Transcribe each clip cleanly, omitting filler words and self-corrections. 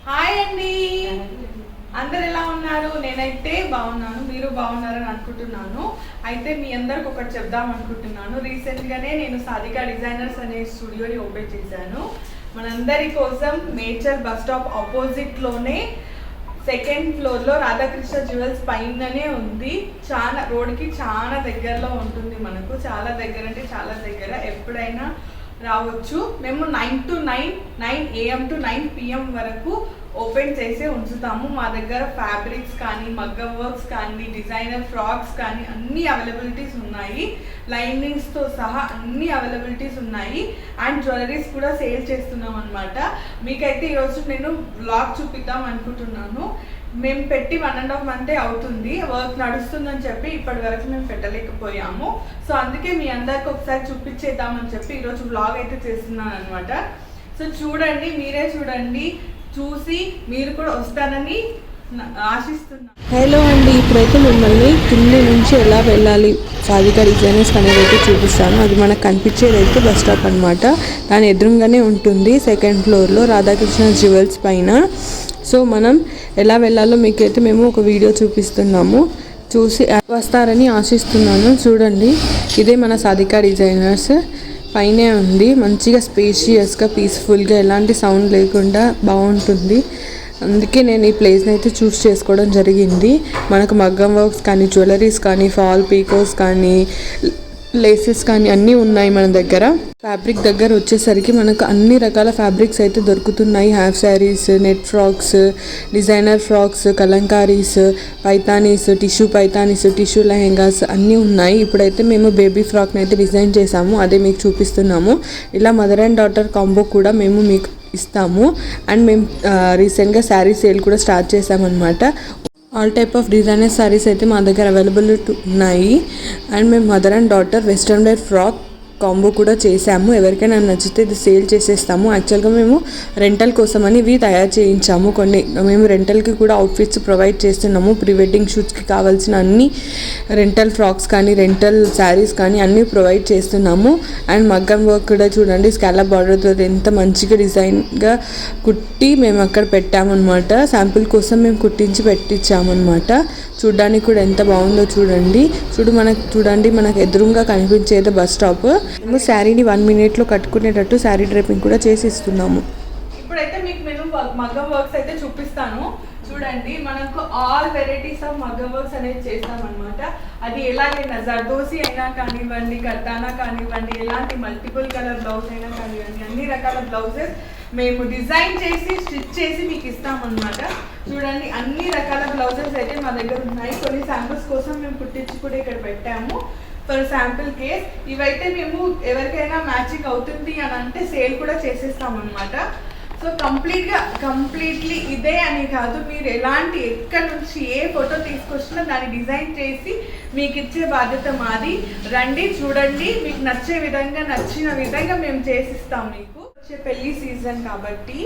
Hi అండి, అందరు ఎలా ఉన్నారు? నేనైతే బాగున్నాను, మీరు బాగున్నారని అనుకుంటున్నాను. అయితే మీ అందరికి ఒకటి చెప్దాం అనుకుంటున్నాను. రీసెంట్గానే నేను సాధికా డిజైనర్స్ అనే స్టూడియోని ఓపెన్ చేశాను. మనందరి కోసం నేచర్ బస్ స్టాప్ ఆపోజిట్లోనే సెకండ్ ఫ్లోర్లో రాధాకృష్ణ జ్యువెల్స్ పైననే ఉంది. చాలా రోడ్కి చాలా దగ్గరలో ఉంటుంది. మనకు చాలా దగ్గర అంటే చాలా దగ్గర, ఎప్పుడైనా రావచ్చు. మేము 9 to 9 AM to 9 PM వరకు ఓపెన్ చేసే ఉంచుతాము. మా దగ్గర ఫ్యాబ్రిక్స్ కానీ, మగ్గం వర్క్స్ కానీ, డిజైనర్ ఫ్రాక్స్ కానీ అన్ని అవైలబిలిటీస్ ఉన్నాయి. లైనింగ్స్తో సహా అన్ని అవైలబిలిటీస్ ఉన్నాయి. అండ్ జ్యువెలరీస్ కూడా సేల్ చేస్తున్నాం అనమాట. మీకైతే ఈరోజు నేను వ్లాగ్ చూపిద్దాం అనుకుంటున్నాను. మేము పెట్టి 1.5 month అవుతుంది. వర్క్ నడుస్తుందని చెప్పి ఇప్పటి వరకు మేము పెట్టలేకపోయాము. సో అందుకే మీ అందరికి ఒకసారి చూపించేద్దామని చెప్పి ఈరోజు వ్లాగ్ అయితే చేస్తున్నాను అనమాట. సో చూడండి, మీరే చూడండి, చూసి మీరు కూడా వస్తారని ఆశిస్తున్నాను. హలో అండి, ఇప్పుడైతే మిమ్మల్ని కింద నుంచి ఎలా వెళ్ళాలి సాధికా డిజైనర్స్ అనేది అయితే చూపిస్తాను. అది మనకు కనిపించేది అయితే బస్ స్టాప్ అనమాట. దాని ఎదురుగానే ఉంటుంది సెకండ్ ఫ్లోర్లో రాధాకృష్ణ జ్యువెల్స్ పైన. సో మనం ఎలా వెళ్ళాలో మీకైతే మేము ఒక వీడియో చూపిస్తున్నాము, చూసి వస్తారని ఆశిస్తున్నాను. చూడండి, ఇదే మన సాధికా డిజైనర్స్ పైనే ఉంది. మంచిగా స్పేషియస్గా, పీస్ఫుల్గా, ఎలాంటి సౌండ్ లేకుండా బాగుంటుంది. అందుకే నేను ఈ ప్లేస్ని అయితే చూస్ చేసుకోవడం జరిగింది. మనకు మగ్గం వర్క్స్ కానీ, జ్యువెలరీస్ కానీ, ఫాల్ పీకోస్ కానీ, లేసెస్ కానీ అన్నీ ఉన్నాయి మన దగ్గర. ఫ్యాబ్రిక్ దగ్గర వచ్చేసరికి మనకు అన్ని రకాల ఫ్యాబ్రిక్స్ అయితే దొరుకుతున్నాయి. Half saris, net frocks, designer frocks, kalamkaris, Paithanis, tissue Paithanis, tissue lehengas అన్నీ ఉన్నాయి. ఇప్పుడైతే మేము బేబీ ఫ్రాక్ని అయితే డిజైన్ చేసాము, అదే మీకు చూపిస్తున్నాము. ఇలా మదర్ అండ్ డాటర్ కాంబో కూడా మేము మీకు ఇస్తాము. అండ్ మేము రీసెంట్గా శారీ సేల్ కూడా స్టార్ట్ చేసామన్నమాట. All type of designer sarees అయితే మా దగ్గర అవైలబిలిటీ ఉన్నాయి. అండ్ మేము mother and daughter western wear frock combo కూడా చేసాము. ఎవరికైనా నచ్చితే ఇది సేల్ చేసేస్తాము. యాక్చువల్గా మేము రెంటల్ కోసమని ఇవి తయారు చేయించాము. కొన్ని మేము రెంటల్కి కూడా అవుట్ఫిట్స్ ప్రొవైడ్ చేస్తున్నాము. ప్రీ వెడ్డింగ్ షూట్స్కి కావాల్సిన అన్ని రెంటల్ ఫ్రాక్స్ కానీ, రెంటల్ శారీస్ కానీ అన్నీ ప్రొవైడ్ చేస్తున్నాము. అండ్ మగ్గం వర్క్ కూడా చూడండి, స్కాలప్ బార్డర్తో ఎంత మంచిగా డిజైన్గా కుట్టి మేము అక్కడ పెట్టామన్నమాట. శాంపుల్ కోసం మేము కుట్టించి పెట్టించామన్నమాట. చూడడానికి కూడా ఎంత బాగుందో చూడండి. చూడండి మనకు ఎదురుగా కనిపించేది బస్ స్టాప్. మేము శారీని 1 minute కట్టుకునేటట్టు శారీ డ్రైపింగ్ కూడా చేసి ఇస్తున్నాము. ఇప్పుడైతే మీకు నేను మగ్గం వర్క్స్ అయితే చూపిస్తాను. చూడండి, మనకు ఆల్ వెరైటీస్ ఆఫ్ మగ్గం వర్క్స్ అనేది చేస్తామన్నమాట. అది ఎలాగైనా జర్దోసి అయినా కానివ్వండి, కర్దానా కానివ్వండి, ఎలాంటి మల్టిపుల్ కలర్ బ్లౌజ్ అయినా కానివ్వండి, అన్ని రకాల బ్లౌజెస్ మేము డిజైన్ చేసి స్టిచ్ చేసి మీకు ఇస్తామన్నమాట. చూడండి, అన్ని రకాల బ్లౌజెస్ అయితే మా దగ్గర ఉన్నాయి. కొన్ని శాంపుల్స్ కోసం మేము కుట్టించి కూడా ఇక్కడ పెట్టాము ఫర్ శాంపుల్ కేస్. ఇవైతే మేము ఎవరికైనా మ్యాచింగ్ అవుతుంది అని అంటే సేల్ కూడా చేసేస్తామన్నమాట. సో కంప్లీట్లీ ఇదే అని కాదు, మీరు ఎలాంటి ఎక్కడి నుంచి ఏ ఫోటో తీసుకొచ్చినా దాన్ని డిజైన్ చేసి మీకు ఇచ్చే బాధ్యత మాది. రండి, చూడండి, మీకు నచ్చే విధంగా, నచ్చిన విధంగా మేము చేసిస్తాం. మీకు వచ్చే పెళ్లి సీజన్ కాబట్టి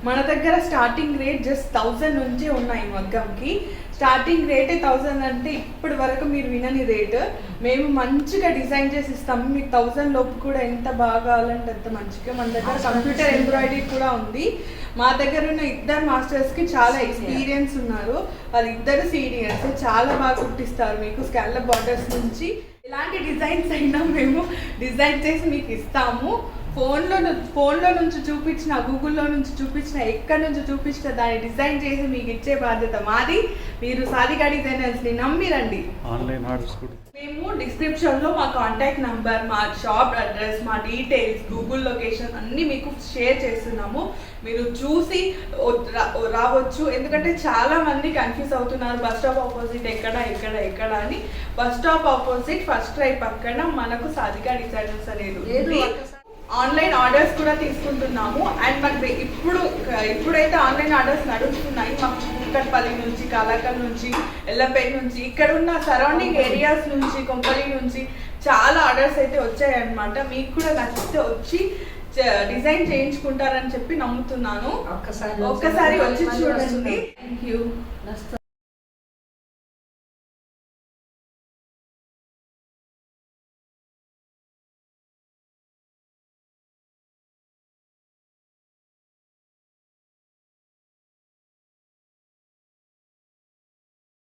మన దగ్గర స్టార్టింగ్ రేట్ జస్ట్ 1000 నుంచే ఉన్నాయి. మగ్గంకి స్టార్టింగ్ రేటే 1000 అంటే ఇప్పటి వరకు మీరు వినని రేట్. మేము మంచిగా డిజైన్ చేసి ఇస్తాము. మీకు 1000 లోపు కూడా ఎంత బాగా కావాలంటే అంత మంచిగా. మన దగ్గర కంప్యూటర్ ఎంబ్రాయిడరీ కూడా ఉంది. మా దగ్గర ఉన్న 2 మాస్టర్స్కి చాలా ఎక్స్పీరియన్స్ ఉన్నారు. వాళ్ళిద్దరు సీనియర్స్, చాలా బాగా కుట్టిస్తారు. మీకు స్కాలప్ బార్డర్స్ నుంచి ఎలాంటి డిజైన్స్ అయినా మేము డిజైన్ చేసి మీకు ఇస్తాము. ఫోన్లో నుంచి చూపించిన, గూగుల్లో నుంచి చూపించిన, ఎక్కడి నుంచి చూపించిన దాన్ని డిజైన్ చేసి మీకు ఇచ్చే బాధ్యత మాది. మీరు సాధికా డిజైనర్స్ని నమ్మి రండి. ఆన్లైన్ ఆర్డర్స్ కూడా మేము డిస్క్రిప్షన్లో మా కాంటాక్ట్ నంబర్, మా షాప్ అడ్రస్, మా డీటెయిల్స్, గూగుల్ లొకేషన్ అన్నీ మీకు షేర్ చేస్తున్నాము. మీరు చూసి రావచ్చు. ఎందుకంటే చాలా మంది కన్ఫ్యూజ్ అవుతున్నారు, బస్ స్టాప్ ఆపోజిట్ ఎక్కడ అని. Bus stop opposite first try పక్కన మనకు సాధికా డిజైనర్స్ అనేది ఆన్లైన్ ఆర్డర్స్ కూడా తీసుకుంటున్నాము. అండ్ మనకి ఇప్పుడైతే ఆన్లైన్ ఆర్డర్స్ నడుస్తున్నాయి. మాకు కుక్కట్పల్లి నుంచి, కాలాకల్ నుంచి, ఎల్లపేట నుంచి, ఇక్కడ ఉన్న సరౌండింగ్ ఏరియాస్ నుంచి, కొంపల్లి నుంచి చాలా ఆర్డర్స్ అయితే వచ్చాయన్నమాట. మీకు కూడా నచ్చితే వచ్చి డిజైన్ చేయించుకుంటారని చెప్పి నమ్ముతున్నాను. ఒక్కసారి వచ్చి చూడండి. Thank you.